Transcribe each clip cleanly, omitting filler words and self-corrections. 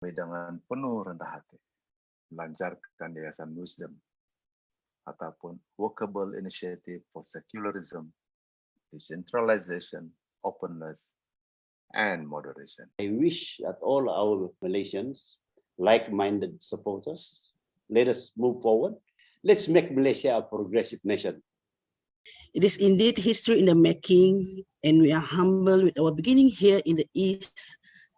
Kami dengan penuh rendah hati melancarkan Yayasan Wisdom ataupun Workable Initiative for Secularism, Decentralization, Openness, and Moderation. I wish that all our Malaysians, like-minded supporters, let us move forward. Let's make Malaysia a progressive nation. It is indeed history in the making, and we are humbled with our beginning here in the East,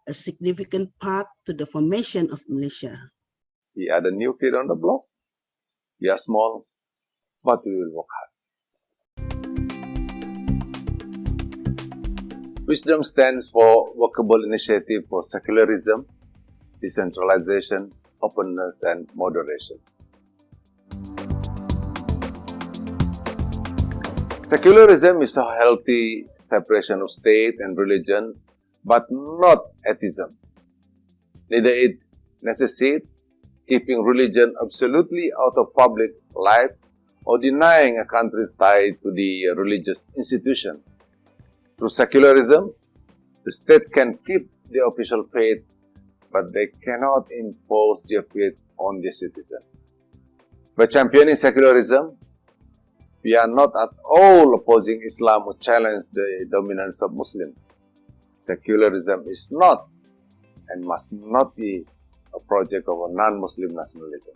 a significant part to the formation of Malaysia. We are the new kid on the block. We are small, but we will work hard. Wisdom stands for Workable Initiative for Secularism, Decentralization, Openness, and Moderation. Secularism is a healthy separation of state and religion, but not atheism. Neither it necessitates keeping religion absolutely out of public life or denying a country's tie to the religious institution. Through secularism, the states can keep the official faith, but they cannot impose their faith on their citizens. By championing secularism, we are not at all opposing Islam or challenge the dominance of Muslims. Secularism is not and must not be a project of a non-Muslim nationalism.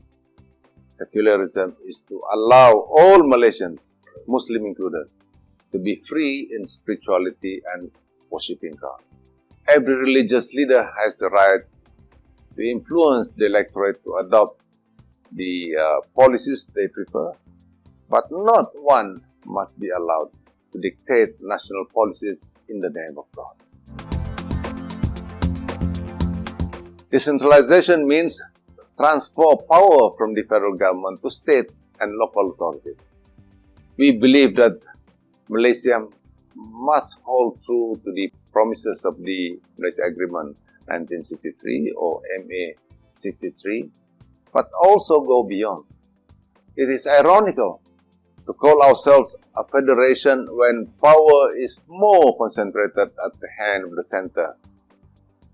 Secularism is to allow all Malaysians, Muslim included, to be free in spirituality and worshipping God. Every religious leader has the right to influence the electorate to adopt the policies they prefer, but not one must be allowed to dictate national policies in the name of God. Decentralization means transfer of power from the federal government to states and local authorities. We believe that Malaysia must hold true to the promises of the Malaysia Agreement 1963 or MA 63, but also go beyond. It is ironical to call ourselves a federation when power is more concentrated at the hand of the center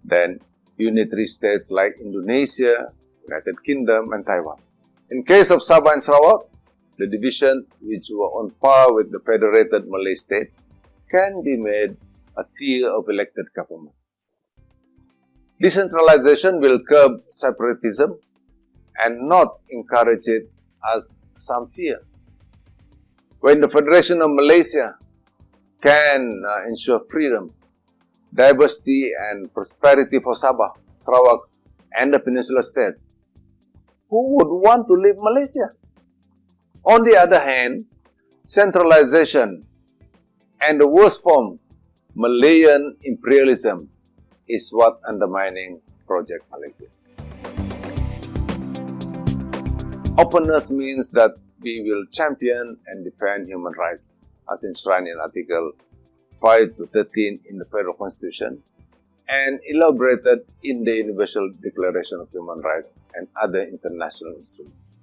than unitary states like Indonesia, United Kingdom, and Taiwan. In case of Sabah and Sarawak, the division, which were on par with the federated Malay states, can be made a tier of elected government. Decentralization will curb separatism and not encourage it as some fear. When the Federation of Malaysia can ensure freedom, diversity and prosperity for Sabah, Sarawak and the Peninsula State, who would want to leave Malaysia? On the other hand, centralization and the worst form, Malayan imperialism, is what undermining Project Malaysia. Openness means that we will champion and defend human rights as enshrined in Article 5 to 13 in the Federal Constitution and elaborated in the Universal Declaration of Human Rights and other international instruments.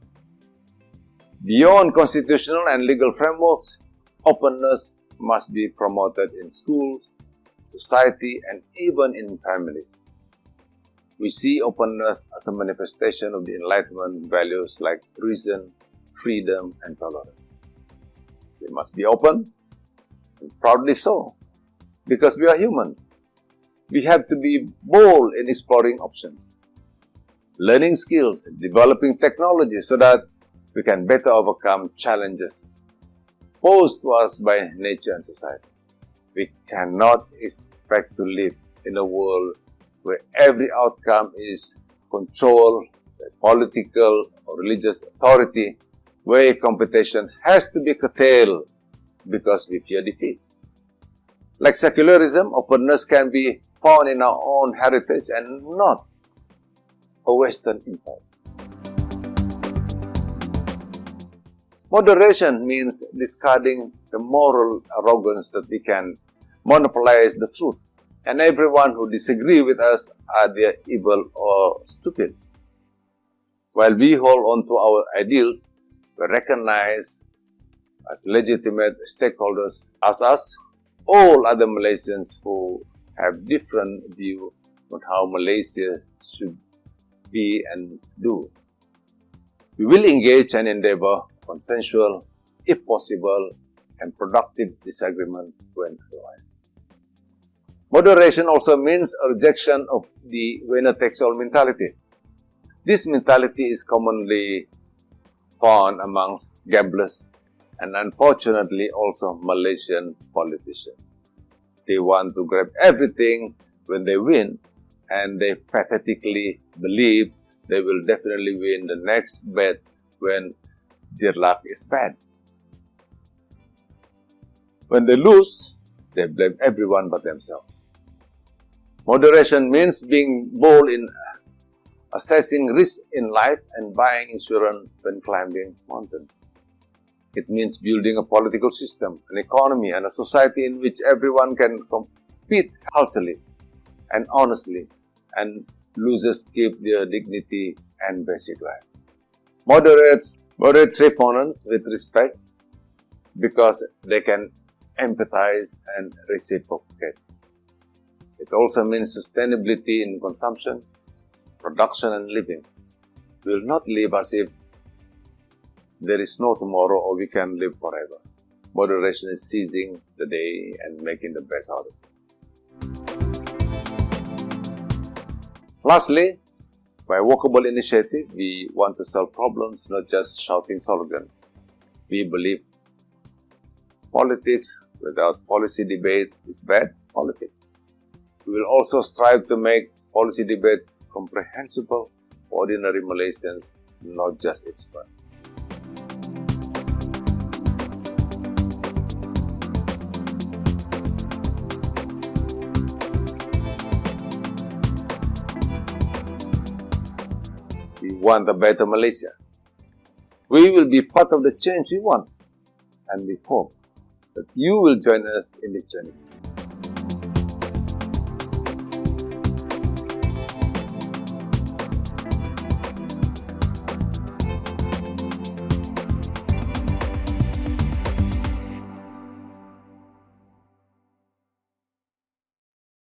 Beyond constitutional and legal frameworks, openness must be promoted in schools, society, and even in families. We see openness as a manifestation of the Enlightenment values like reason, freedom, and tolerance. We must be open, and proudly so, because we are humans. We have to be bold in exploring options, learning skills, developing technology so that we can better overcome challenges posed to us by nature and society. We cannot expect to live in a world where every outcome is controlled by political or religious authority, where competition has to be curtailed because we fear defeat. Like secularism, openness can be found in our own heritage and not a Western import. Moderation means discarding the moral arrogance that we can monopolize the truth, and everyone who disagrees with us are either evil or stupid. While we hold on to our ideals, we recognize as legitimate stakeholders as us, all other Malaysians who have different view on how Malaysia should be and do. We will engage and endeavor consensual, if possible, and productive disagreement when otherwise. Moderation also means a rejection of the winner-takes-all mentality. This mentality is commonly found amongst gamblers and unfortunately also Malaysian politicians. They want to grab everything when they win, and they pathetically believe they will definitely win the next bet when their luck is bad. When they lose, they blame everyone but themselves. Moderation means being bold in assessing risk in life and buying insurance when climbing mountains. It means building a political system, an economy, and a society in which everyone can compete healthily and honestly, and losers keep their dignity and basic life. Moderate opponents with respect because they can empathize and reciprocate. It also means sustainability in consumption, production, and living. We will not live as if there is no tomorrow or we can live forever. Moderation is seizing the day and making the best out of it. Lastly, by workable initiative, we want to solve problems, not just shouting slogans. We believe politics without policy debate is bad politics. We will also strive to make policy debates comprehensible for ordinary Malaysians, not just experts. We want a better Malaysia. We will be part of the change we want, and we hope that you will join us in this journey.